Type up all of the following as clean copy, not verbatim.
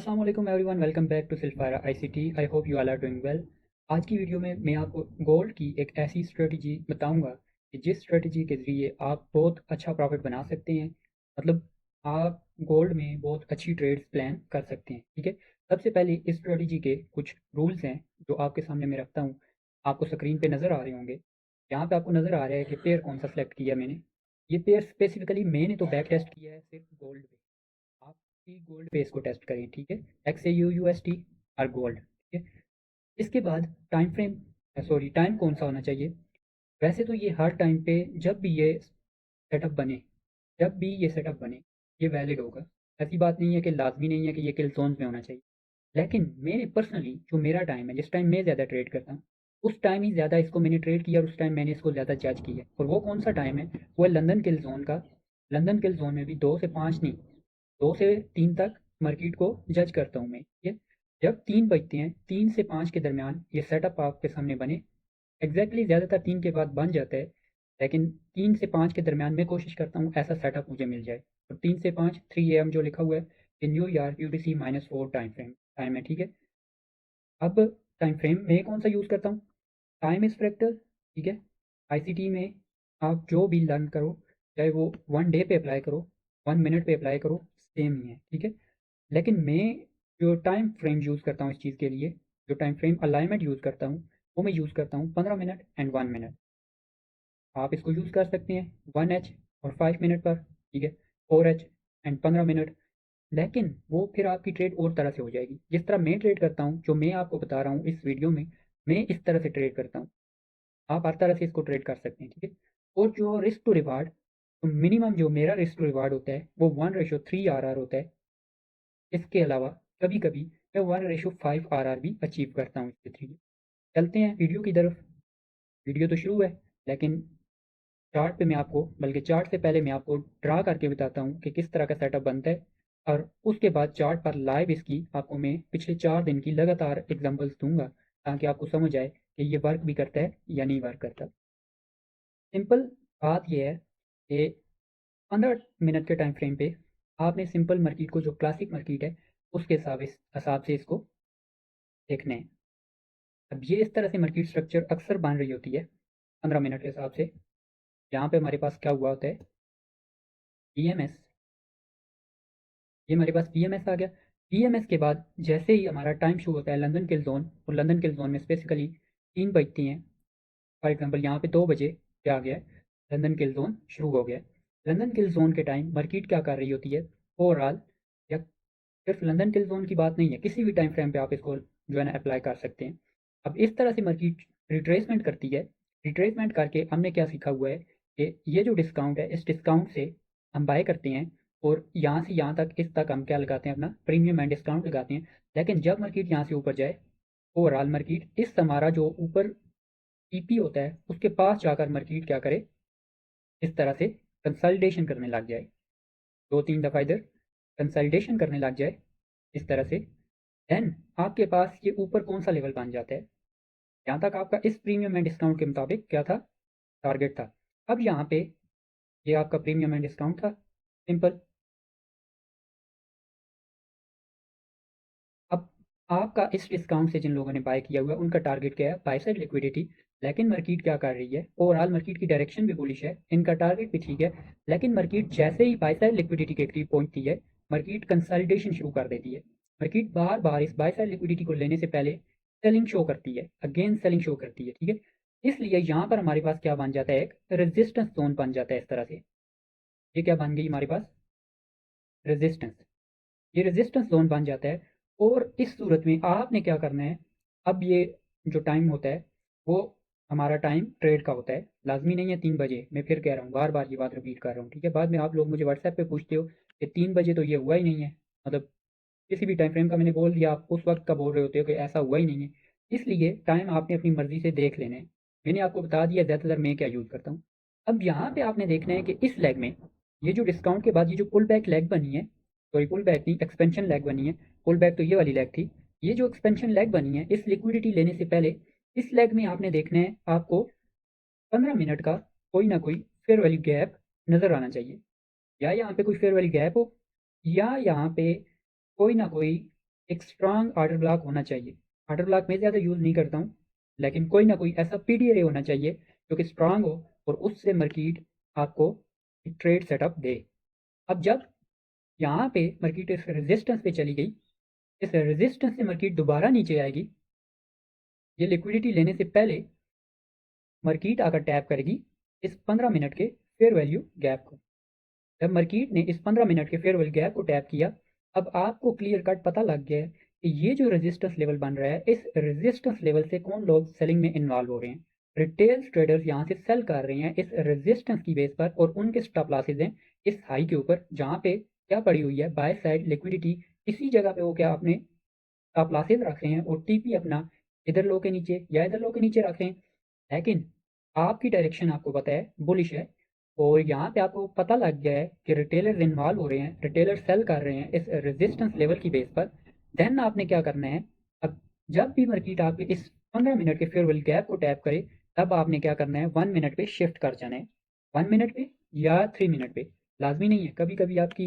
अस्सलाम वालेकुम everyone, welcome back to सिल्फारा ICT. I hope you all are doing well. आज की वीडियो में मैं आपको गोल्ड की एक ऐसी स्ट्रेटजी बताऊंगा कि जिस स्ट्रेटजी के ज़रिए आप बहुत अच्छा प्रॉफिट बना सकते हैं। मतलब आप गोल्ड में बहुत अच्छी ट्रेड्स प्लान कर सकते हैं। ठीक है, सबसे पहले इस स्ट्रेटजी के कुछ रूल्स हैं जो आपके सामने मैं रखता हूँ। आपको स्क्रीन पे नज़र आ रहे होंगे। यहाँ पे आपको नज़र आ रहा है कि पेयर कौन सा सेलेक्ट किया मैंने। ये पेयर स्पेसिफिकली मैंने तो बैक टेस्ट किया है सिर्फ गोल्ड पे। आप गोल्ड पे इसको टेस्ट करें। ठीक है, XAUUSD और गोल्ड। ठीक है, इसके बाद टाइम फ्रेम, सॉरी टाइम कौन सा होना चाहिए। वैसे तो ये हर टाइम पे जब भी ये सेटअप बने, जब भी ये सेटअप बने ये वैलिड होगा। ऐसी बात नहीं है कि लाजमी नहीं है कि ये किल जोन में होना चाहिए। लेकिन मेरे पर्सनली जो मेरा टाइम है, जिस टाइम मैं ज़्यादा ट्रेड करता हूँ, उस टाइम ही ज़्यादा इसको मैंने ट्रेड किया और उस टाइम मैंने इसको ज़्यादा जज किया। और वो कौन सा टाइम है, वो है लंदन किल जोन का। लंदन किल जोन में भी 2 से 5 नहीं, 2 से 3 तक मार्केट को जज करता हूँ मैं। ठीक है, जब 3 बजते हैं, 3 से 5 के दरमियान ये सेटअप आपके सामने बने। एग्जैक्टली ज़्यादातर 3 के बाद बन जाता है, लेकिन 3 से 5 के दरमियान मैं कोशिश करता हूँ ऐसा सेटअप मुझे मिल जाए। और 3 से 5 3 AM जो लिखा हुआ है, ये न्यूयॉर्क UTC-4 टाइम है। ठीक है, अब टाइम फ्रेम मैं कौन सा यूज़ करता हूँ, टाइम इज़ फ्रैक्टल। ठीक है, आईसीटी में आप जो भी लर्न करो, चाहे वो 1 डे पे अप्लाई करो, 1 मिनट पे अप्लाई करो, सेम ही है। ठीक है, लेकिन मैं जो टाइम फ्रेम यूज़ करता हूँ इस चीज़ के लिए, जो टाइम फ्रेम अलाइनमेंट यूज़ करता हूँ, वो मैं यूज़ करता हूँ 15 मिनट एंड 1 मिनट। आप इसको यूज़ कर सकते हैं 1H और 5 मिनट पर। ठीक है, 4H एंड 15 मिनट। लेकिन वो फिर आपकी ट्रेड और तरह से हो जाएगी। जिस तरह मैं ट्रेड करता हूँ, जो मैं आपको बता रहा हूँ इस वीडियो में, मैं इस तरह से ट्रेड करता हूँ। आप हर तरह से इसको ट्रेड कर सकते हैं। ठीक है, और जो रिस्क टू रिवार्ड, तो मिनिमम जो मेरा रिस्क टू रिवार्ड होता है वो 1:3 RR होता है। इसके अलावा कभी कभी मैं 1:5 RR भी अचीव करता हूँ इसके थ्रू। चलते हैं वीडियो की तरफ। वीडियो तो शुरू है, लेकिन चार्ट पे मैं आपको, बल्कि चार्ट से पहले मैं आपको ड्रा करके बताता हूँ कि किस तरह का सेटअप बनता है। और उसके बाद चार्ट पर लाइव इसकी आपको मैं पिछले 4 दिन की लगातार एग्जांपल्स दूंगा, ताकि आपको समझ आए कि ये वर्क भी करता है या नहीं वर्क करता। सिंपल बात यह है कि 15 मिनट के टाइम फ्रेम पे आपने सिंपल मार्केट को, जो क्लासिक मार्केट है, उसके हिसाब से इसको देखना है। अब ये इस तरह से मार्केट स्ट्रक्चर अक्सर बन रही होती है 15 मिनट के हिसाब से। यहाँ पे हमारे पास क्या हुआ होता है, पीएमएस। ये हमारे पास पीएमएस आ गया। पीएमएस के बाद जैसे ही हमारा टाइम शुरू होता है लंदन किल जोन, और लंदन किल जोन में स्पेसिफिकली 3 बजती हैं। फॉर एग्जांपल यहाँ पे 2 बजे क्या आ गया है, लंदन किल जोन शुरू हो गया है। लंदन किल जोन के टाइम मार्केट क्या कर रही होती है ओवरऑल, या सिर्फ लंदन किल जोन की बात नहीं है, किसी भी टाइम फ्रेम पे आप इसको जो है ना अप्लाई कर सकते हैं। अब इस तरह से मार्केट रिट्रेसमेंट करती है। रिट्रेसमेंट करके हमने क्या सीखा हुआ है कि ये जो डिस्काउंट है, इस डिस्काउंट से हम बाय करते हैं, और यहाँ से यहाँ तक, इस तक हम क्या लगाते हैं, अपना प्रीमियम एंड डिस्काउंट लगाते हैं। लेकिन जब मार्केट यहाँ से ऊपर जाए, ओवरऑल मार्केट, इस हमारा जो ऊपर टीपी होता है उसके पास जाकर मार्केट क्या करे, इस तरह से कंसल्टेशन करने लग जाए, 2-3 दफ़ा इधर कंसल्टेशन करने लग जाए इस तरह से। देन आपके पास ये ऊपर कौन सा लेवल बन जाता है, यहाँ तक आपका इस प्रीमियम एंड डिस्काउंट के मुताबिक क्या था, टारगेट था। अब यहाँ पे ये आपका प्रीमियम एंड डिस्काउंट था, सिंपल। अब आपका इस डिस्काउंट से जिन लोगों ने बाय किया हुआ है उनका टारगेट क्या है, बाय साइड लिक्विडिटी। लेकिन मार्केट क्या कर रही है, ओवरऑल मार्केट की डायरेक्शन भी बुलिश है, इनका टारगेट भी ठीक है। लेकिन मार्केट जैसे ही बाय साइड लिक्विडिटी के करीब पहुंचती है, मार्केट कंसल्टेशन शुरू कर देती है। मार्केट बार बार इस बाय साइड लिक्विडिटी को लेने से पहले सेलिंग शो करती है, अगेन सेलिंग शो करती है। ठीक है, इसलिए यहाँ पर हमारे पास क्या बन जाता है, एक रेजिस्टेंस जोन बन जाता है इस तरह से। ये क्या बन गई हमारे पास, रेजिस्टेंस। ये रेजिस्टेंस जोन बन जाता है। और इस सूरत में आपने क्या करना है, अब ये जो टाइम होता है वो हमारा टाइम ट्रेड का होता है, लाजमी नहीं है 3 बजे। मैं फिर कह रहा हूँ, बार बार ये बात रिपीट कर रहा हूँ। ठीक है, बाद में आप लोग मुझे व्हाट्सएप पे पूछते हो कि 3 बजे तो ये हुआ ही नहीं है, मतलब किसी भी टाइम फ्रेम का मैंने बोल दिया, आप उस वक्त का बोल रहे होते हो कि ऐसा हुआ ही नहीं है। इसलिए टाइम आपने अपनी मर्जी से देख लेना है। मैंने आपको बता दिया ज़्यादातर मैं क्या यूज़ करता हूँ। अब यहाँ पे आपने देखना है कि इस लेग में, ये जो डिस्काउंट के बाद ये जो पुल बैक लेग बनी है, सॉरी पुल बैक नहीं, एक्सपेंशन लेग बनी है। पुल बैक तो ये वाली लेग थी। ये जो एक्सपेंशन लेग बनी है, इस लिक्विडिटी लेने से पहले इस लेग में आपने देखना है, आपको 15 मिनट का कोई ना कोई फेयर वैल्यू गैप नज़र आना चाहिए। या यहाँ पे कोई फेयर वैल्यू गैप हो, या यहाँ पे कोई ना कोई एक स्ट्रांग ऑर्डर ब्लॉक होना चाहिए। ऑर्डर ब्लॉक मैं ज़्यादा यूज़ नहीं करता हूँ, लेकिन कोई ना कोई ऐसा पीडीआर होना चाहिए जो कि स्ट्रांग हो और उससे मार्केट आपको एक ट्रेड सेटअप दे। अब जब यहाँ पे मार्केट इस रेजिस्टेंस पे चली गई, इस रेजिस्टेंस से मार्केट दोबारा नीचे आएगी। ये लिक्विडिटी लेने से पहले मार्केट आकर टैप करेगी इस 15 मिनट के फेयर वैल्यू गैप को। जब मार्केट ने इस 15 मिनट के फेयर वैल्यू गैप को टैप किया, अब आपको क्लियर कट पता लग गया है कि ये जो रेजिस्टेंस लेवल बन रहा है, इस रेजिस्टेंस लेवल से कौन लोग सेलिंग में इन्वॉल्व हो रहे हैं। रिटेल ट्रेडर्स यहाँ से सेल कर रहे हैं इस रेजिस्टेंस की बेस पर, और उनके स्टॉप लॉसेज हैं इस हाई के ऊपर, जहाँ पे क्या पड़ी हुई है बाय साइड लिक्विडिटी। इसी जगह पे वो क्या अपने स्टॉप लॉसेज रख रहे हैं और टीपी अपना इधर लो के नीचे या इधर लो के नीचे रख रहे हैं। लेकिन आपकी डायरेक्शन आपको पता है बुलिश है, और यहाँ पे आपको पता लग गया है कि रिटेलर्स इन्वॉल्व हो रहे हैं, रिटेलर सेल कर रहे हैं इस रेजिस्टेंस लेवल की बेस पर। देन आपने क्या करना है, अब जब भी मार्केट आपके इस 15 मिनट के फेयरवेल गैप को टैप करे, तब आपने क्या करना है, 1 मिनट पे शिफ्ट कर जाना है। 1 मिनट पे या 3 मिनट पे, लाजमी नहीं है। कभी कभी आपकी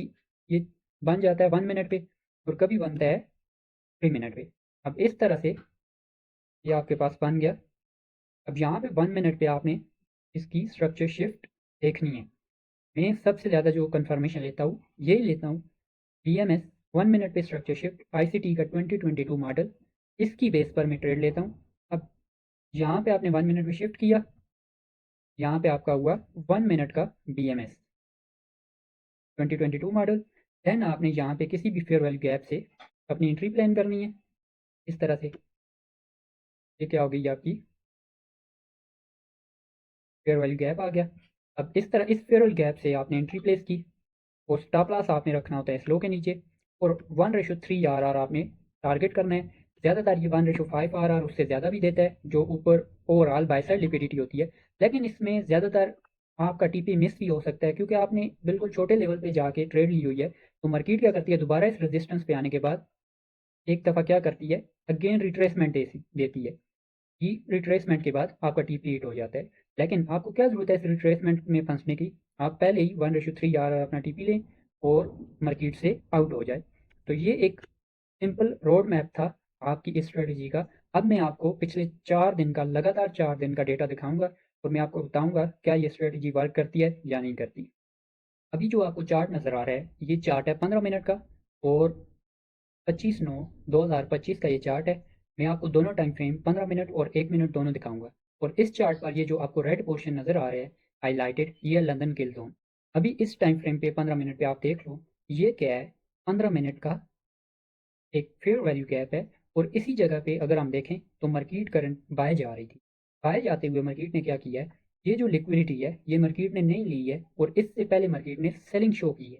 ये बन जाता है 1 मिनट पे और कभी बनता है 3 मिनट पे। अब इस तरह से ये आपके पास बन गया। अब यहाँ पे 1 मिनट पे आपने इसकी स्ट्रक्चर शिफ्ट देखनी है। मैं सबसे ज़्यादा जो कंफर्मेशन लेता हूँ यही लेता हूँ, BMS 1 मिनट पे स्ट्रक्चर शिफ्ट ICT का 2022 मॉडल, इसकी बेस पर मैं ट्रेड लेता हूँ। अब यहाँ पे आपने 1 मिनट पे शिफ्ट किया, यहाँ पे आपका हुआ 1 मिनट का BMS 2022 मॉडल। देन आपने यहाँ पे किसी भी फेयर वैल्यू गैप से अपनी एंट्री प्लान करनी है। इस तरह से ये क्या हो गई आपकी फेयर वैल्यू गैप आ गया। अब इस तरह इस फेयर वैल्यू गैप से आपने एंट्री प्लेस की, और स्टॉप लॉस आपने रखना होता है स्लो के नीचे, और 1:3 आर आपने टारगेट करना है। ज़्यादातर ये 1:5 आर उससे ज़्यादा भी देता है, जो ऊपर ओवरऑल बाय साइड लिक्विडिटी होती है। लेकिन इसमें ज़्यादातर आपका टीपी मिस भी हो सकता है, क्योंकि आपने बिल्कुल छोटे लेवल पे जाके ट्रेड ली हुई है। तो मार्केट क्या करती है, दोबारा इस रेजिस्टेंस पे आने के बाद एक दफ़ा क्या करती है, अगेन रिट्रेसमेंट देती है। ये रिट्रेसमेंट के बाद आपका टीपी हिट हो जाता है। लेकिन आपको क्या ज़रूरत है इस रिट्रेसमेंट में फंसने की, आप पहले ही 1:3 आर अपना टीपी लें और मार्केट से आउट हो जाए। तो ये एक सिंपल रोड मैप था आपकी इस स्ट्रेटजी का। अब मैं आपको पिछले 4 दिन का, लगातार 4 दिन का डेटा दिखाऊंगा, और मैं आपको बताऊंगा क्या ये स्ट्रेटजी वर्क करती है या नहीं करती। अभी जो आपको चार्ट नज़र आ रहा है, ये चार्ट है 15 मिनट का, और 25/9/2025 का ये चार्ट है। मैं आपको दोनों टाइम फ्रेम 15 मिनट और 1 मिनट दोनों दिखाऊंगा। और इस चार्ट पर ये जो आपको रेड पोर्शन नज़र आ रहा है हाईलाइटेड, ये है लंदन किल जोन। अभी इस टाइम फ्रेम पे 15 मिनट पे आप देख लो, ये क्या है, 15 मिनट का एक फेयर वैल्यू गैप है। और इसी जगह पे अगर हम देखें तो मार्केट करंट बाय जा रही थी। बाय जाते हुए मार्केट ने क्या किया है, ये जो लिक्विडिटी है ये मार्केट ने नहीं ली है, और इससे पहले मार्केट ने सेलिंग शो की है।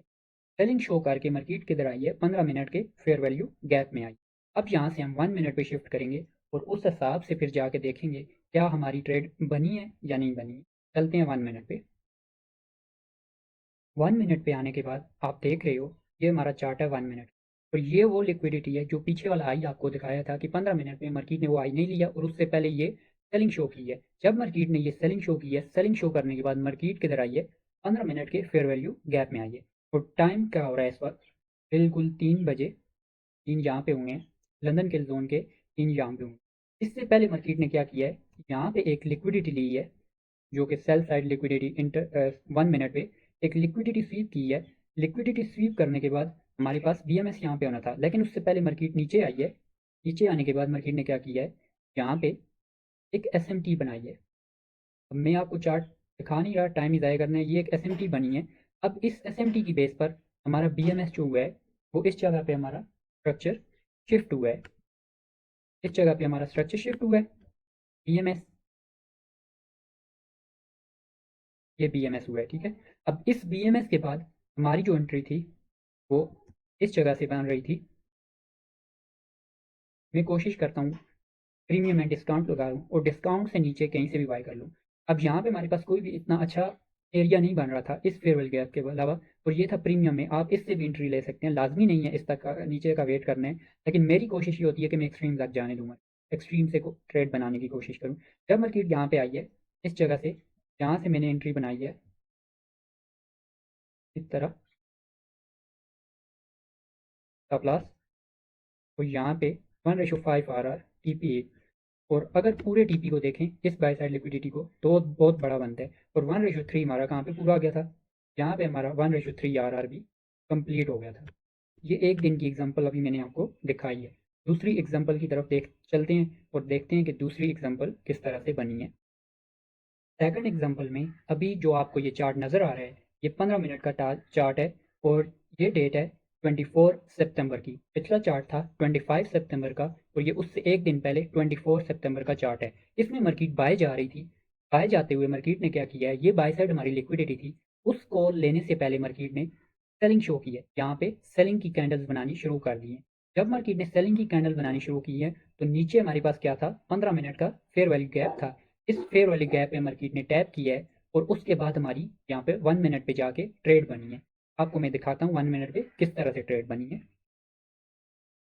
सेलिंग शो करके मार्केट किधर आई है, 15 मिनट के फेयर वैल्यू गैप में आई। अब यहाँ से हम 1 मिनट पे शिफ्ट करेंगे, और उस हिसाब से फिर जाके देखेंगे क्या हमारी ट्रेड बनी है या नहीं बनी है। चलते हैं 1 मिनट पे। 1 मिनट पे आने के बाद आप देख रहे हो, ये हमारा चार्ट है 1 मिनट। और ये वो लिक्विडिटी है जो पीछे वाला आई आपको दिखाया था कि 15 मिनट में मार्केट ने वो आई नहीं लिया, और उससे पहले ये सेलिंग शो की है। जब मार्केट ने ये सेलिंग शो की है, सेलिंग शो करने के बाद मार्केट किधर आई है, 15 मिनट के फेयर वैल्यू गैप में आई है। और टाइम क्या हो रहा है इस वक्त, बिल्कुल 3 बजे। 3 यहाँ पे हुए हैं, लंदन के जोन के 3 यहाँ पे हुए हैं। इससे पहले मार्केट ने क्या किया है, यहाँ पे एक लिक्विडिटी ली है, जो कि sell side liquidity inter 1 minute पे एक लिक्विडिटी स्वीप की है। लिक्विडिटी स्वीप करने के बाद हमारे पास BMS यहाँ पे होना था, लेकिन उससे पहले मार्केट नीचे आई है। नीचे आने के बाद मार्केट ने क्या किया है, यहाँ पे एक SMT बनाई है। अब मैं आपको चार्ट दिखा नहीं रहा, टाइम ही ज़ाया करना है। ये एक SMT बनी है। अब इस SMT की बेस पर हमारा BMS जो हुआ है, वो इस जगह पे हमारा स्ट्रक्चर शिफ्ट हुआ है। इस जगह पे हमारा स्ट्रक्चर शिफ्ट हुआ है, BMS, ये BMS हुआ है, ठीक है। अब इस BMS के बाद हमारी जो एंट्री थी वो इस जगह से बन रही थी। मैं कोशिश करता हूँ प्रीमियम में डिस्काउंट लगा लूँ और डिस्काउंट से नीचे कहीं से भी बाय कर लूँ। अब यहाँ पे हमारे पास कोई भी इतना अच्छा एरिया नहीं बन रहा था इस फेयरवेल गैप के अलावा, और ये था प्रीमियम में, आप इससे भी एंट्री ले सकते हैं, लाजमी नहीं है इस तक नीचे का वेट करना है। लेकिन मेरी कोशिश ये होती है कि मैं एक्सट्रीम तक जाने दूँगा, एक्सट्रीम से ट्रेड बनाने की कोशिश करूँ। जब मार्केट यहाँ पे आई है, इस जगह से जहाँ से मैंने एंट्री बनाई है, इस तरह स्टॉप लॉस और यहाँ पे 1:5 RR TP8। और अगर पूरे टीपी को देखें इस बाई साइड लिक्विडिटी को तो बहुत बड़ा बनता है। और 1:3 हमारा कहाँ पे पूरा आ गया था, यहाँ पे हमारा 1:3 RR भी कंप्लीट हो गया था। ये एक दिन की एग्जांपल अभी मैंने आपको दिखाई है। दूसरी एग्जांपल की तरफ देख चलते हैं और देखते हैं कि दूसरी एग्जांपल किस तरह से बनी है। सेकंड एग्जांपल में अभी जो आपको ये चार्ट नज़र आ रहा है, ये 15 मिनट का चार्ट है और ये डेट है 24 सितंबर की। पिछला चार्ट था 25 सितंबर का और ये उससे एक दिन पहले 24 सितंबर का चार्ट है। इसमें मार्केट बाय जा रही थी। बाय जाते हुए मार्केट ने क्या किया है, ये बाय साइड हमारी लिक्विडिटी थी, उसको लेने से पहले मार्केट ने सेलिंग शो की है। यहाँ पे सेलिंग की कैंडल्स बनानी शुरू कर दी है। जब मार्केट ने सेलिंग की कैंडल बनानी शुरू की है तो नीचे हमारे पास क्या था, 15 मिनट का फेयर वैल्यू गैप था। इस फेयर वैल्यू गैप में मार्केट ने टैप किया है और उसके बाद हमारी यहाँ पे 1 मिनट पे जाके ट्रेड बनी है। आपको मैं दिखाता हूँ 1 मिनट पे किस तरह से ट्रेड बनी है।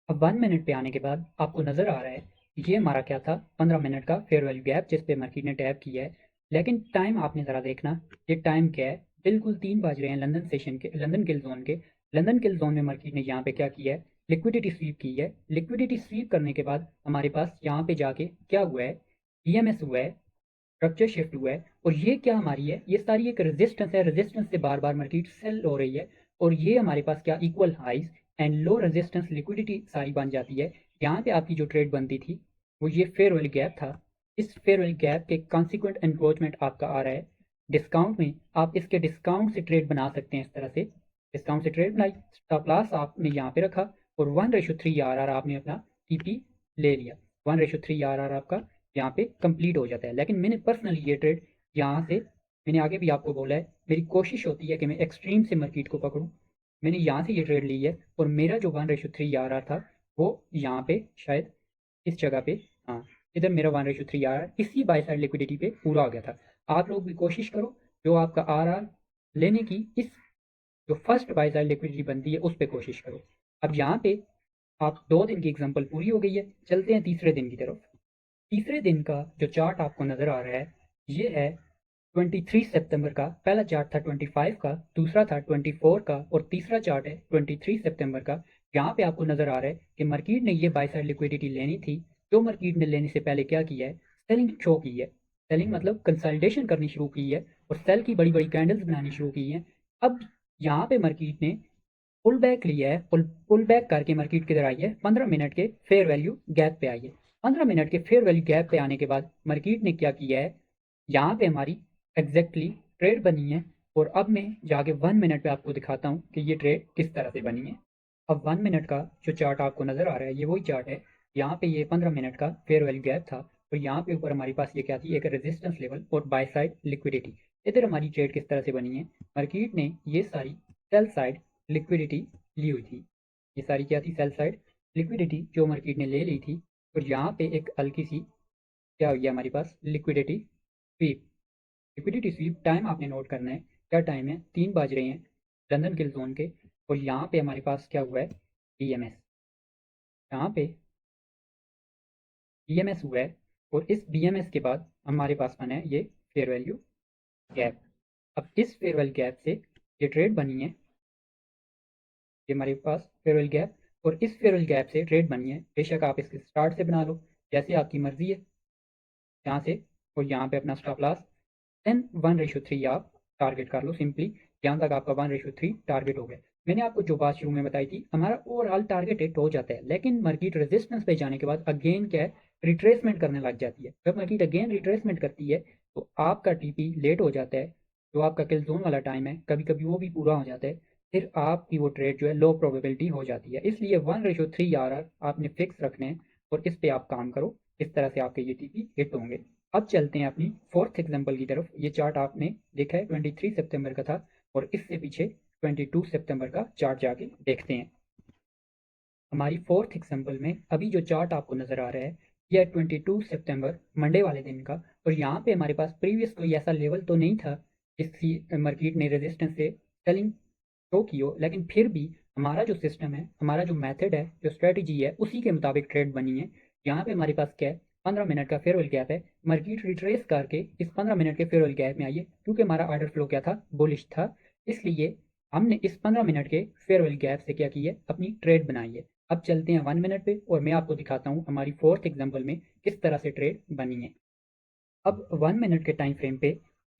अब 1 मिनट पे आने के बाद आपको नज़र आ रहा है ये हमारा क्या था, 15 मिनट का फेयर वैल्यू गैप जिस पे मार्केट ने टैप किया है। लेकिन टाइम आपने ज़रा देखना, ये टाइम क्या है, बिल्कुल 3 बज रहे हैं लंदन सेशन के, लंदन किल जोन के। लंदन किल जोन में मार्केट ने यहाँ पे क्या किया है, लिक्विडिटी स्वीप की है। लिक्विडिटी स्वीप करने के बाद हमारे पास यहाँ पे जाके क्या हुआ है, ईएमएस हुआ है, स्ट्रक्चर शिफ्ट हुआ है। और ये क्या हमारी है, ये सारी एक रेजिस्टेंस है, रेजिस्टेंस से बार बार मार्केट सेल हो रही है। और ये हमारे पास क्या, equal highs and low resistance liquidity सारी बन जाती है। यहाँ पे आपकी जो ट्रेड बनती थी वो ये फेयर वैल्यू गैप था। इस फेयर वैल्यू गैप के कॉन्सिक्वेंट एनक्रोचमेंट आपका आ रहा है डिस्काउंट में। आप इसके डिस्काउंट से ट्रेड बना सकते हैं इस तरह से। डिस्काउंट से ट्रेड बनाई, स्टॉप लॉस आपने यहाँ पे रखा और 1:3 RR आपने अपना टीपी ले लिया। 1:3 RR आपका यहाँ पे कंप्लीट हो जाता है। लेकिन मैंने पर्सनली ये ट्रेड यहाँ से, मैंने आगे भी आपको बोला है, मेरी कोशिश होती है कि मैं एक्सट्रीम से मार्केट को पकड़ूँ। मैंने यहाँ से ये ट्रेड ली है और मेरा जो 1:3 RR था वो यहाँ पे शायद इस जगह पे, हाँ, इधर मेरा 1:3 RR इसी बाय साइड लिक्विडिटी पे पूरा हो गया था। आप लोग भी कोशिश करो जो आपका RR लेने की इस जो फर्स्ट बाय साइड लिक्विडिटी बनती है उस पर कोशिश करो। अब यहाँ पे आप 2 दिन की एग्जाम्पल पूरी हो गई है, चलते हैं तीसरे दिन की तरफ। तीसरे दिन का जो चार्ट आपको नज़र आ रहा है ये है 23 सितंबर का। पहला चार्ट था 25 का, दूसरा था 24 का और तीसरा चार्ट है 23 सितंबर का। यहाँ पे आपको नज़र आ रहा है कि मार्केट ने ये बाय साइड लिक्विडिटी लेनी थी। जो मार्केट ने लेने से पहले क्या किया है, सेलिंग शो की है। सेलिंग मतलब कंसल्टेशन करनी शुरू की है और सेल की बड़ी बड़ी कैंडल्स बनानी शुरू की है। अब यहाँ पे मार्केट ने पुल बैक लिया है, पुल बैक करके मार्केट किधर आई है, 15 मिनट के फेयर वैल्यू गैप पे आई है। 15 मिनट के फेयर वैल्यू गैप पे आने के बाद मार्केट ने क्या किया है, यहाँ पे हमारी एग्जैक्टली ट्रेड बनी है। और अब मैं जाके 1 मिनट पे आपको दिखाता हूँ कि ये ट्रेड किस तरह से बनी है। अब 1 मिनट का जो चार्ट आपको नज़र आ रहा है ये वही चार्ट है। यहाँ पे ये 15 मिनट का फेयर वैल्यू गैप था और यहाँ पे ऊपर हमारे पास ये क्या थी, एक रेजिस्टेंस लेवल और बाय साइड लिक्विडिटी। इधर हमारी ट्रेड किस तरह से बनी है, मार्केट ने ये सारी सेल साइड लिक्विडिटी ली हुई थी। ये सारी क्या थी, सेल साइड लिक्विडिटी जो मार्केट ने ले ली थी। और यहाँ पे एक हल्की सी क्या हो गया हमारे पास, liquidity sweep. Liquidity sweep time आपने नोट करना है, क्या टाइम है, 3 बज रहे हैं लंदन किल जोन के। और यहाँ पे हमारे पास क्या हुआ है, बीएमएस। यहाँ पे बीएमएस हुआ है और इस बीएमएस के बाद हमारे पास बना है ये फेयर वैल्यू गैप। अब इस फेयर वैल्यू गैप से ये ट्रेड बनी है, ये हमारे पास फेयर वैल्यू गैप और इस फेयर वैल्यू गैप से ट्रेड बनी है। बेशक आप इसके स्टार्ट से बना लो, जैसे आपकी मर्जी है, यहाँ से। और यहाँ पे अपना स्टॉप लॉस देन 1:3 आप टारगेट कर लो सिंपली। यहाँ तक आपका 1:3 टारगेट हो गया। मैंने आपको जो बात शुरू में बताई थी, हमारा ओवरऑल टारगेट हिट हो जाता है लेकिन मार्केट रेजिस्टेंस पे जाने के बाद अगेन क्या है, रिट्रेसमेंट करने लग जाती है। जब मार्केट अगेन रिट्रेसमेंट करती है तो आपका टीपी लेट हो जाता है, जो आपका किल जोन वाला टाइम है कभी कभी वो भी पूरा हो जाता है। फिर आपकी वो ट्रेड जो है लो प्रोबेबिलिटी हो जाती है। इसलिए 1:3 RR आपने फिक्स रखने हैं और इस पे आप काम करो, इस तरह से आपके ये टीपी हिट होंगे। अब चलते हैं अपनी फोर्थ एग्जांपल की तरफ। ये चार्ट आपने देखा है 23 सितंबर का था और इससे पीछे 22 सितंबर का चार्ट जाके देखते हैं। हमारी फोर्थ एग्जांपल में अभी जो चार्ट आपको नज़र आ रहा है यह 22 सितंबर मंडे वाले दिन का। और यहाँ पे हमारे पास प्रीवियस कोई ऐसा लेवल तो नहीं था जिसकी मार्केट ने रेजिस्टेंस से सेलिंग शो की हो, लेकिन फिर भी हमारा जो सिस्टम है, हमारा जो मेथड है, जो स्ट्रेटजी है, उसी के मुताबिक ट्रेड बनी है। यहाँ पे हमारे पास क्या है, 15 मिनट का फेयरवेल गैप है। मार्केट रिट्रेस करके इस 15 मिनट के फेयरवेल गैप में आई है क्योंकि हमारा ऑर्डर फ्लो क्या था, बुलिश था। इसलिए हमने इस 15 मिनट के फेयरवेल गैप से क्या की है, अपनी ट्रेड बनाई है। अब चलते हैं 1 मिनट पे और मैं आपको दिखाता हूँ हमारी फोर्थ एग्जांपल में किस तरह से ट्रेड बनी है। अब 1 मिनट के टाइम फ्रेम पे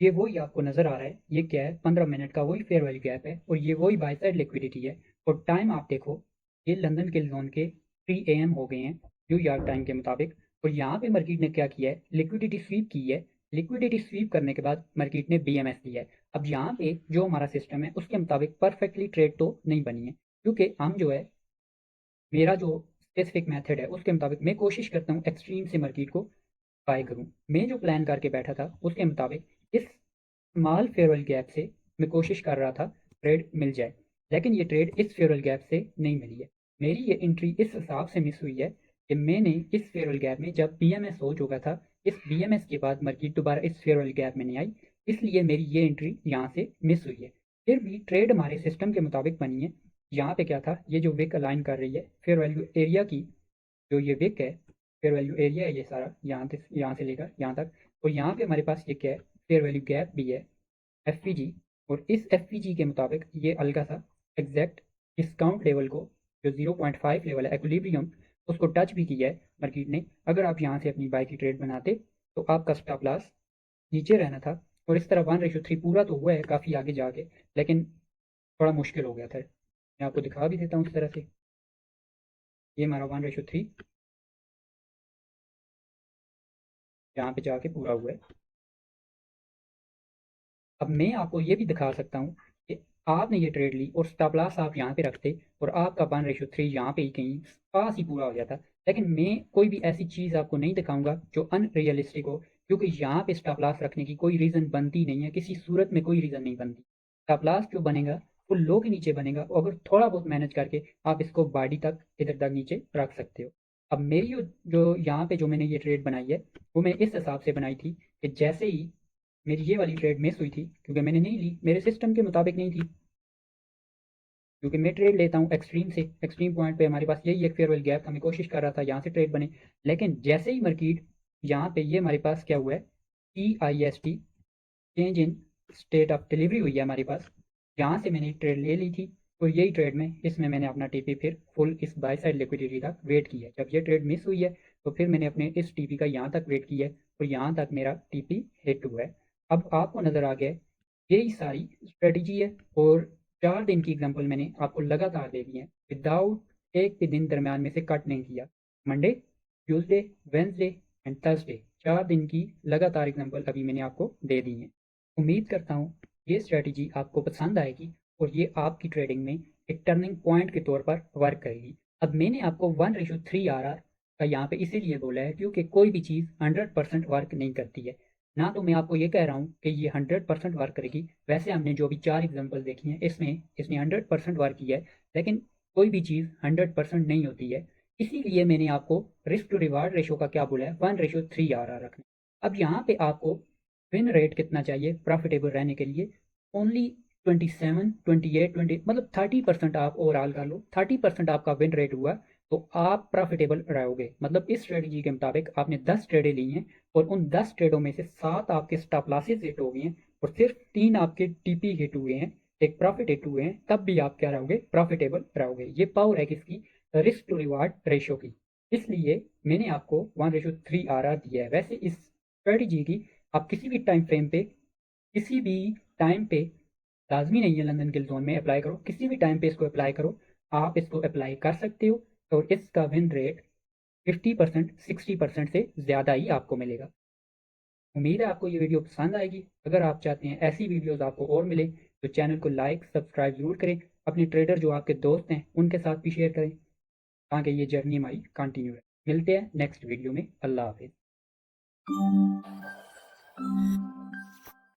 ये वही आपको नज़र आ रहा है, ये क्या है 15 मिनट का वही फेयर वैल्यू गैप है और ये वही बाय साइड लिक्विडिटी है। और टाइम आप देखो, ये लंदन के जोन के 3 AM हो गए हैं न्यूयॉर्क टाइम के मुताबिक। और यहाँ पे मार्केट ने क्या किया है, लिक्विडिटी स्वीप की है। लिक्विडिटी स्वीप करने के बाद मार्केट ने BMS लिया है। अब यहाँ पे जो हमारा सिस्टम है उसके मुताबिक परफेक्टली ट्रेड तो नहीं बनी है, क्योंकि हम जो है, मेरा जो स्पेसिफिक मेथड है उसके मुताबिक मैं कोशिश करता हूँ एक्सट्रीम से मार्केट को बाय करूँ। मैं जो प्लान करके बैठा था उसके मुताबिक इस स्मॉल फेयरवेल गैप से मैं कोशिश कर रहा था ट्रेड मिल जाए, लेकिन ये ट्रेड इस फेयरवेल गैप से नहीं मिली है। मेरी ये एंट्री इस हिसाब से मिस हुई है कि मैंने इस फेयरवेल गैप में जब BMS हो चुका था, इस BMS के बाद मार्केट दोबारा इस फेयरवेल गैप में नहीं आई, इसलिए मेरी ये एंट्री यहाँ से मिस हुई है। फिर भी ट्रेड हमारे सिस्टम के मुताबिक बनी है। यहाँ पे क्या था, ये जो विक अलाइन कर रही है फेयर वैल्यू एरिया की, जो ये विक है फेयर वैल्यू एरिया है ये सारा, यहाँ से लेकर यहाँ तक। और यहाँ पे हमारे पास ये क्या है, फेयर वैल्यू गैप भी है FVG। और इस FVG के मुताबिक ये अलगा सा एग्जैक्ट डिस्काउंट लेवल को, जो 0.5 लेवल है एक्विलिब्रियम, उसको टच भी किया है मार्केट ने। अगर आप यहाँ से अपनी बाई की ट्रेड बनाते तो आपका स्टॉप लॉस नीचे रहना था। और इस तरह 1:3 पूरा तो हुआ है काफ़ी आगे जाके, लेकिन थोड़ा मुश्किल हो गया था। मैं आपको दिखा भी देता हूँ इस तरह से, ये हमारा 1:3 यहाँ पे जाके पूरा हुआ है। अब मैं आपको ये भी दिखा सकता हूँ कि आपने ये ट्रेड ली और स्टॉप लॉस आप यहाँ पे रखते और आपका 1:3 यहाँ पे ही कहीं पास ही पूरा हो जाता। लेकिन मैं कोई भी ऐसी चीज़ आपको नहीं दिखाऊंगा जो अनरियलिस्टिक हो, क्योंकि यहाँ पे स्टॉप लॉस रखने की कोई रीज़न बनती नहीं है, किसी सूरत में कोई रीज़न नहीं बनती। स्टॉप लॉस जो बनेगा वो लो के नीचे बनेगा, और अगर थोड़ा बहुत मैनेज करके आप इसको बॉडी तक इधर तक नीचे रख सकते हो। अब मेरी जो यहाँ पे जो मैंने ये ट्रेड बनाई है, वो मैं इस हिसाब से बनाई थी कि जैसे ही मेरी ये वाली ट्रेड मिस हुई थी, क्योंकि मैंने नहीं ली, मेरे सिस्टम के मुताबिक नहीं थी, क्योंकि मैं ट्रेड लेता हूँ एक्सट्रीम से। एक्सट्रीम पॉइंट पे हमारे पास यही एक फेयरवेल गैप था, मैं कोशिश कर रहा था यहाँ से ट्रेड बने। लेकिन जैसे ही मार्केट यहाँ पे ये हमारे पास क्या हुआ है, TIST change in state of delivery हुई है हमारे पास, यहाँ से मैंने ट्रेड ले ली थी। और यही ट्रेड में इसमें मैंने अपना TP फिर फुल इस बाय साइड लिक्विडिटी तक वेट किया है। जब ये ट्रेड मिस हुई है तो फिर मैंने अपने इस TP का यहाँ तक वेट किया है और यहाँ तक मेरा TP हिट हुआ है। अब आपको नज़र आ गया, यही सारी स्ट्रेटजी है। और 4 दिन की एग्जांपल मैंने आपको लगातार दे दी है, विदाउट एक भी दिन दरमियान में से कट नहीं किया। Monday, Tuesday, Wednesday and Thursday, 4 दिन की लगातार एग्जांपल अभी मैंने आपको दे दी है। उम्मीद करता हूँ ये स्ट्रेटजी आपको पसंद आएगी और ये आपकी ट्रेडिंग में एक टर्निंग पॉइंट के तौर पर वर्क करेगी। अब मैंने आपको 1:3 RR का यहाँ पे इसीलिए बोला है क्योंकि कोई भी चीज़ 100% वर्क नहीं करती है। ना तो मैं आपको ये कह रहा हूँ कि ये 100% वर्क करेगी, वैसे हमने जो भी 4 एग्जाम्पल देखी हैं इसमें इसने 100% वर्क किया है, लेकिन कोई भी चीज़ 100% नहीं होती है। इसीलिए मैंने आपको रिस्क टू रिवार्ड रेशो का क्या बोला है, 1:3 RR रखना। अब यहाँ पे आपको विन रेट कितना चाहिए प्रॉफिटेबल रहने के लिए, ओनली 27, 28, 20, मतलब 30% आप ओवरऑल कर लो, 30% आपका विन रेट हुआ तो आप प्रॉफिटेबल रहोगे। मतलब इस स्ट्रेटजी के मुताबिक आपने 10 ट्रेडें ली हैं और उन 10 ट्रेडों में से 7 आपके स्टॉप लॉसेस हिट हो गए हैं और सिर्फ 3 आपके TP हिट हुए हैं, एक प्रॉफिट हिट हुए हैं, तब भी आप क्या रहोगे, प्रॉफिटेबल रहोगे। ये पावर है किसकी, रिस्क टू रिवार्ड रेशो की। इसलिए मैंने आपको 1:3 RR दिया है। वैसे इस स्ट्रेटजी की आप किसी भी टाइम फ्रेम पे, किसी भी टाइम पे, लाजमी नहीं है लंदन गिल्ड जोन में अप्लाई करो, किसी भी टाइम पे इसको अप्लाई करो, आप इसको अप्लाई कर सकते हो। और इसका विन रेट 50%, 60% से ज़्यादा ही आपको मिलेगा। उम्मीद है आपको ये वीडियो पसंद आएगी। अगर आप चाहते हैं ऐसी वीडियोस आपको और मिले तो चैनल को लाइक सब्सक्राइब ज़रूर करें, अपने ट्रेडर जो आपके दोस्त हैं उनके साथ भी शेयर करें, ताकि ये जर्नी हमारी कंटिन्यू रहे। मिलते हैं नेक्स्ट वीडियो में। अल्लाह हाफिज़।